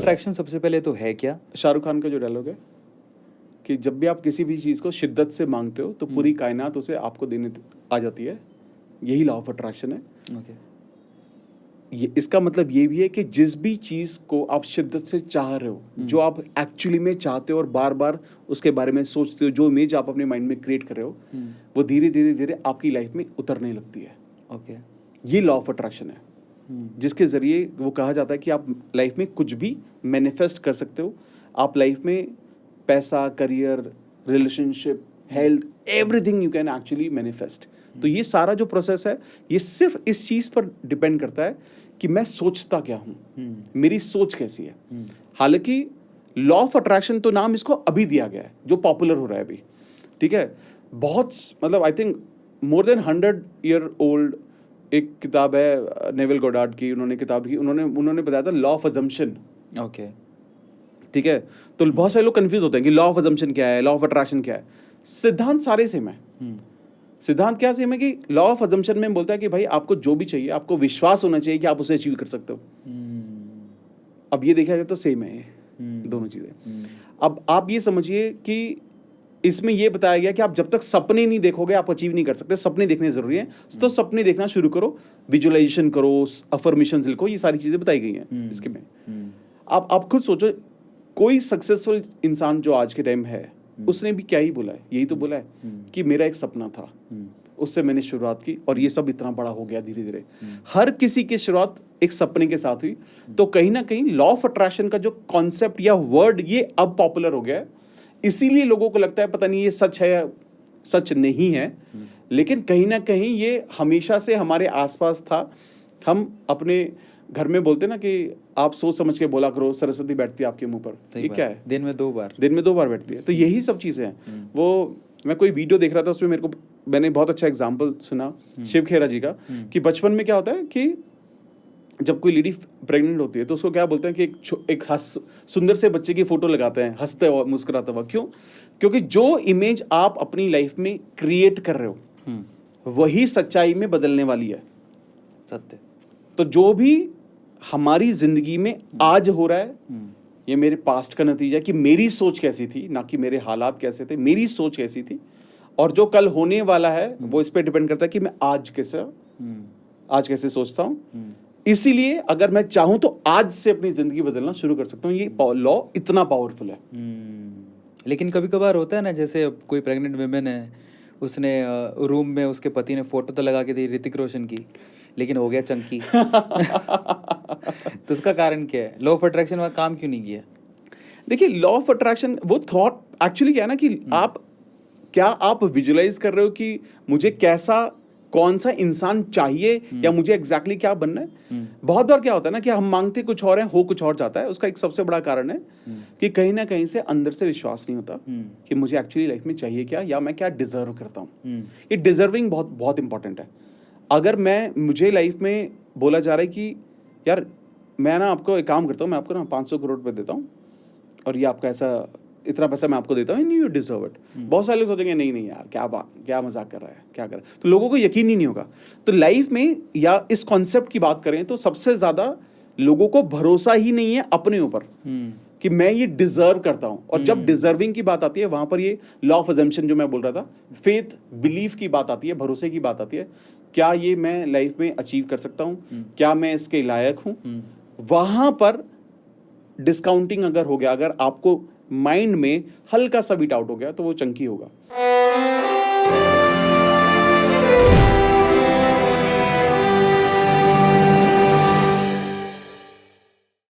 Attraction सबसे पहले तो है क्या? शाहरुख खान का जो डायलॉग है कि जब भी आप किसी भी चीज़ को शिद्दत से मांगते हो तो पूरी कायनात उसे आपको देने आ जाती है, यही लॉ ऑफ अट्रैक्शन है। ओके। ये इसका मतलब ये भी है कि जिस भी चीज़ को आप शिद्दत से चाह रहे हो, जो आप एक्चुअली में चाहते हो और बार बार उसके बारे में सोचते हो, जो इमेज आप अपने माइंड में क्रिएट कर रहे हो, वो धीरे धीरे धीरे आपकी लाइफ में उतरने लगती है। ओके। ये लॉ ऑफ अट्रैक्शन है, जिसके ज़रिए वो कहा जाता है कि आप लाइफ में कुछ भी मैनिफेस्ट कर सकते हो। आप लाइफ में पैसा, career, relationship, health, everything you can actually manifest. तो ये सारा जो प्रोसेस है, ये सिर्फ इस चीज़ पर डिपेंड करता है कि मैं सोचता क्या हूँ, मेरी सोच कैसी है। हालांकि लॉ ऑफ अट्रैक्शन तो नाम इसको अभी दिया गया है, जो पॉपुलर हो रहा है अभी, ठीक है। बहुत मतलब I think more than 100 year old एक किताब है नेविल गोडार्ड की, उन्होंने किताब की, उन्होंने बताया था लॉ ऑफ अजम्पशन। ओके। ठीक है। तो बहुत सारे लोग कंफ्यूज होते हैं कि लॉ ऑफ अजम्पशन क्या है, लॉ ऑफ अट्रैक्शन क्या है। सिद्धांत सारे सेम है। सिद्धांत क्या सेम है कि लॉ ऑफ अजम्पशन में बोलता है कि भाई आपको जो भी चाहिए, आपको विश्वास होना चाहिए कि आप उसे अचीव कर सकते हो। अब ये देखा जाए तो सेम है ये दोनों चीज़ें। अब आप ये समझिए कि इसमें ये बताया गया कि आप जब तक सपने नहीं देखोगे आप अचीव नहीं कर सकते। सपने देखने जरूरी है, तो सपने देखना शुरू करो, विजुअलाइजेशन करो, अफर्मेशंस लिखो, ये सारी चीज़ें बताई गई हैं इसके में। आप खुद सोचो, कोई सक्सेसफुल इंसान जो आज के टाइम है, उसने भी क्या ही बोला है, यही तो बोला है कि मेरा एक सपना था, उससे मैंने शुरुआत की और ये सब इतना बड़ा हो गया धीरे धीरे। हर किसी की शुरुआत एक सपने के साथ हुई। तो कहीं ना कहीं लॉ ऑफ अट्रैक्शन का जो कॉन्सेप्ट या वर्ड ये अब पॉपुलर हो गया है, इसीलिए लोगों को लगता है पता नहीं ये सच है या सच नहीं है, लेकिन कहीं ना कहीं ये हमेशा से हमारे आसपास था। हम अपने घर में बोलते ना कि आप सोच समझ के बोला करो, सरस्वती बैठती है आपके मुंह पर। ये क्या है? दिन में 2 बार, दिन में 2 बार बैठती है। तो यही सब चीज़ें हैं। वो मैं कोई वीडियो देख रहा था, उसमें मैंने बहुत अच्छा एग्जाम्पल सुना शिव खेरा जी का, कि बचपन में क्या होता है कि जब कोई लेडी प्रेग्नेंट होती है तो उसको क्या बोलते हैं कि एक सुंदर से बच्चे की फोटो लगाते हैं, हंसते हुआ, मुस्कुराता हुआ। क्यों? क्योंकि जो इमेज आप अपनी लाइफ में क्रिएट कर रहे हो वही सच्चाई में बदलने वाली है। सत्य। तो जो भी हमारी जिंदगी में आज हो रहा है, ये मेरे पास्ट का नतीजा है कि मेरी सोच कैसी थी, ना कि मेरे हालात कैसे थे, मेरी सोच कैसी थी। और जो कल होने वाला है वो इस पे डिपेंड करता है कि मैं आज कैसे सोचता हूँ। इसीलिए अगर मैं चाहूं तो आज से अपनी जिंदगी बदलना शुरू कर सकता हूँ। ये लॉ इतना पावरफुल है। लेकिन कभी कभार होता है ना, जैसे कोई प्रेग्नेंट वुमेन है, उसने रूम में उसके पति ने फोटो तो लगा के दी ऋतिक रोशन की, लेकिन हो गया चंकी। तो उसका कारण क्या है? लॉ ऑफ अट्रैक्शन वहाँ काम क्यों नहीं किया? देखिए, लॉ ऑफ अट्रैक्शन वो थॉट एक्चुअली क्या है ना कि आप विजुलाइज कर रहे हो कि मुझे कौन सा इंसान चाहिए या मुझे एग्जैक्टली क्या बनना है। बहुत बार क्या होता है ना कि हम मांगते कुछ और है, हो कुछ और जाता है। उसका एक सबसे बड़ा कारण है कि कहीं ना कहीं से अंदर से विश्वास नहीं होता कि मुझे एक्चुअली लाइफ में चाहिए क्या, या मैं क्या डिजर्व करता हूँ। ये डिजर्विंग बहुत बहुत इंपॉर्टेंट है। अगर मुझे लाइफ में बोला जा रहा है कि यार मैं ना आपको एक काम करता हूँ, मैं आपको ना 500 करोड़ रुपए देता हूँ और ये आपका इतना पैसा मैं आपको देता हूँ, यू डिजर्व इट। बहुत सारे लोग सोचेंगे नहीं यार, क्या मजाक कर रहा है, क्या कर रहा है। तो लोगों को यकीन ही नहीं होगा। तो लाइफ में या इस कॉन्सेप्ट की बात करें तो सबसे ज्यादा लोगों को भरोसा ही नहीं है अपने ऊपर कि मैं ये डिजर्व करता हूँ। और जब डिजर्विंग की बात आती है, वहां पर ये लॉ ऑफ अजम्पशन जो मैं बोल रहा था, फेथ, बिलीफ की बात आती है, भरोसे की बात आती है। क्या ये मैं लाइफ में अचीव कर सकता हूँ, क्या मैं इसके लायक हूँ। वहां पर डिस्काउंटिंग अगर हो गया, अगर आपको माइंड में हल्का सा भी डाउट हो गया, तो वो चंकी होगा।